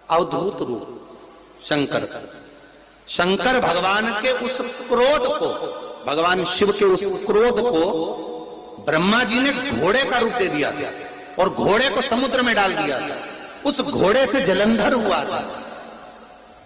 अवधूत रूप शंकर का। शंकर भगवान के उस क्रोध को, भगवान शिव के उस क्रोध को ब्रह्मा जी ने घोड़े का रूप दे दिया था और घोड़े को समुद्र में डाल दिया था। उस घोड़े से जलंधर हुआ था,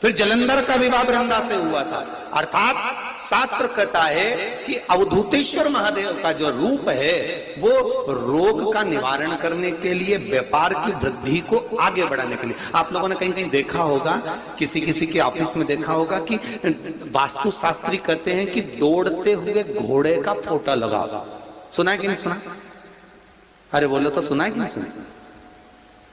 फिर जलंधर का विवाह वृंदा से हुआ था। अर्थात शास्त्र कहता है कि अवधूतेश्वर महादेव का जो रूप है वो रोग का निवारण करने के लिए, व्यापार की वृद्धि को आगे बढ़ाने के लिए। आप लोगों ने कहीं कहीं देखा होगा, किसी किसी के ऑफिस में देखा होगा कि वास्तु शास्त्री कहते हैं कि दौड़ते हुए घोड़े का फोटो लगाओ। सुना है कि नहीं सुना? अरे बोलो तो सुना है कि नहीं सुना?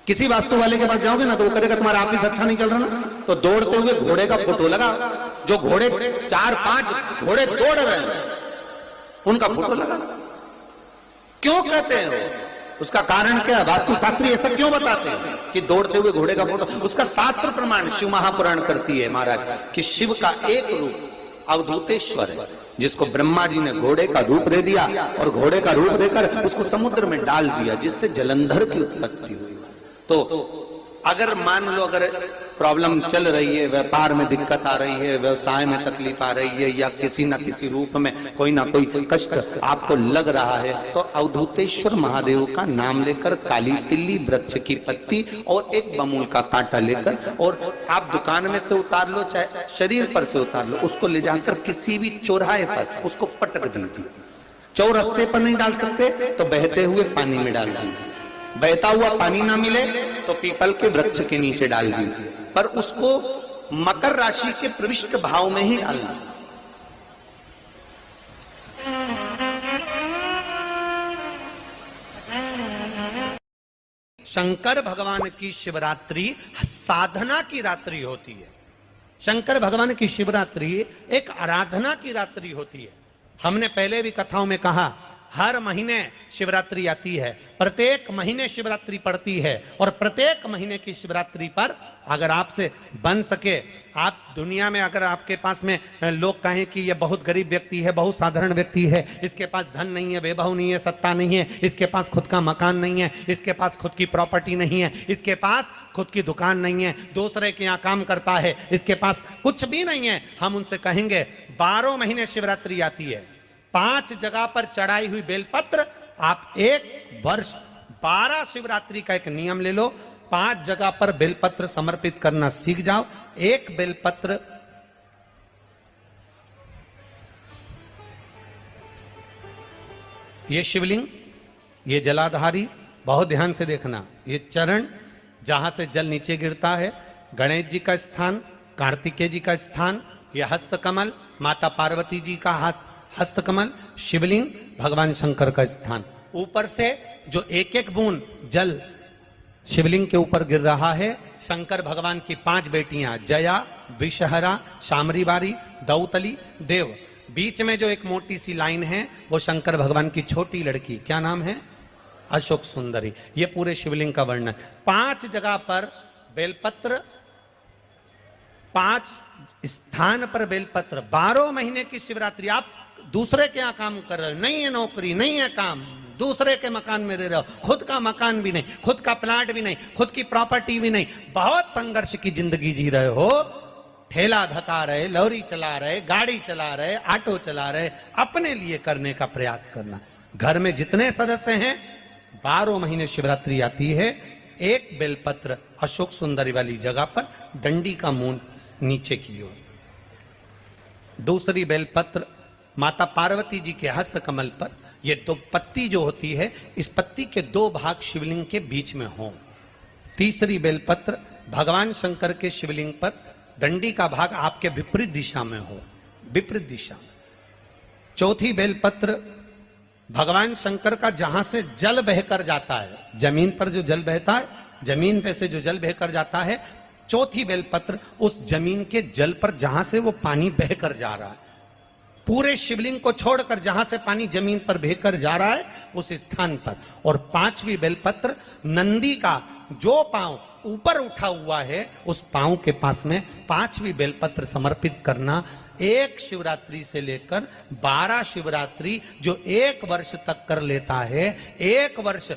किसी वास्तु वाले के पास जाओगे ना तो वो कहेगा तुम्हारा ऑफिस अच्छा नहीं चल रहा ना, तो दौड़ते हुए घोड़े का फोटो लगाओ। जो घोड़े 4-5 घोड़े दौड़ रहे हैं उनका फोटो लगा। क्यों कहते हैं वो? उसका कारण क्या है? वास्तु शास्त्री ऐसा क्यों बताते हैं कि दौड़ते हुए घोड़े का फोटो? उसका शास्त्र प्रमाण शिव महापुराण करती है महाराज कि शिव का एक रूप अवधूतेश्वर है, जिसको ब्रह्मा जी ने घोड़े का रूप दे दिया और घोड़े का रूप देकर उसको समुद्र में डाल दिया, जिससे जलंधर की उत्पत्ति हुई। तो अगर मान लो अगर प्रॉब्लम चल रही है, व्यापार में दिक्कत आ रही है, व्यवसाय में तकलीफ आ रही है, या किसी न किसी रूप में कोई ना कोई कष्ट आपको लग रहा है, तो अवधूतेश्वर महादेव का नाम लेकर काली तिल्ली वृक्ष की पत्ती और एक बमूल का कांटा लेकर, और आप दुकान में से उतार लो चाहे शरीर पर से उतार लो, उसको ले जाकर किसी भी चौराहे पर उसको पटक दीजिए। चौरस्ते पर नहीं डाल सकते तो बहते हुए पानी में डाल दीजिए। बहता हुआ पानी ना मिले तो पीपल के वृक्ष के नीचे डाल दीजिए, पर उसको मकर राशि के प्रविष्ट भाव में ही डालना। शंकर भगवान की शिवरात्रि साधना की रात्रि होती है। शंकर भगवान की शिवरात्रि एक आराधना की रात्रि होती है। हमने पहले भी कथाओं में कहा, हर महीने शिवरात्रि आती है, प्रत्येक महीने शिवरात्रि पड़ती है, और प्रत्येक महीने की शिवरात्रि पर अगर आपसे बन सके, आप दुनिया में अगर आपके पास में लोग कहें कि ये बहुत गरीब व्यक्ति है, बहुत साधारण व्यक्ति है, इसके पास धन नहीं है, वैभव नहीं है, सत्ता नहीं है, इसके पास खुद का मकान नहीं है, इसके पास खुद की प्रॉपर्टी नहीं है, इसके पास खुद की दुकान नहीं है, दूसरे के यहाँ काम करता है, इसके पास कुछ भी नहीं है, हम उनसे कहेंगे 12 महीने शिवरात्रि आती है, 5 जगह पर चढ़ाई हुई बेलपत्र, आप एक वर्ष 12 शिवरात्रि का एक नियम ले लो, 5 जगह पर बेलपत्र समर्पित करना सीख जाओ। एक बेलपत्र ये शिवलिंग, ये जलाधारी, बहुत ध्यान से देखना, ये चरण जहां से जल नीचे गिरता है, गणेश जी का स्थान, कार्तिकेय जी का स्थान, ये हस्तकमल माता पार्वती जी का हाथ हस्तकमल, शिवलिंग भगवान शंकर का स्थान। ऊपर से जो एक एक बूंद जल शिवलिंग के ऊपर गिर रहा है, शंकर भगवान की 5 बेटियां जया, विषहरा, शामरीबारी, दौतली, देव। बीच में जो एक मोटी सी लाइन है वो शंकर भगवान की छोटी लड़की, क्या नाम है? अशोक सुंदरी। ये पूरे शिवलिंग का वर्णन। 5 जगह पर बेलपत्र, 5 स्थान पर बेलपत्र। 12 महीने की शिवरात्रि। आप दूसरे के यहाँ काम कर रहे हो, नहीं है नौकरी, नहीं है काम, दूसरे के मकान में रह रहे हो, खुद का मकान भी नहीं, खुद का प्लाट भी नहीं, खुद की प्रॉपर्टी भी नहीं, बहुत संघर्ष की जिंदगी जी रहे हो, ठेला धका रहे, लॉरी चला रहे, गाड़ी चला रहे, ऑटो चला रहे, अपने लिए करने का प्रयास करना। घर में जितने सदस्य हैं, 12 महीने शिवरात्रि आती है, एक बेलपत्र अशोक सुंदरी वाली जगह पर, डंडी का मुंह नीचे की ओर। दूसरी बेलपत्र माता पार्वती जी के हस्त कमल पर। ये 2 पत्ती जो होती है, इस पत्ती के 2 भाग शिवलिंग के बीच में हो। तीसरी बेलपत्र भगवान शंकर के शिवलिंग पर, डंडी का भाग आपके विपरीत दिशा में हो, विपरीत दिशा। चौथी बेलपत्र भगवान शंकर का जहां से जल बहकर जाता है, जमीन पर जो जल बहता है, जमीन पे से जो जल बहकर जाता है, चौथी बेलपत्र उस जमीन के जल पर जहां से वो पानी बहकर जा रहा है, पूरे शिवलिंग को छोड़कर जहां से पानी जमीन पर बहकर जा रहा है उस स्थान पर। और 5वीं बेलपत्र नंदी का जो पांव ऊपर उठा हुआ है, उस पांव के पास में 5वीं बेलपत्र समर्पित करना। एक शिवरात्रि से लेकर 12 शिवरात्रि जो 1 वर्ष तक कर लेता है, 1 वर्ष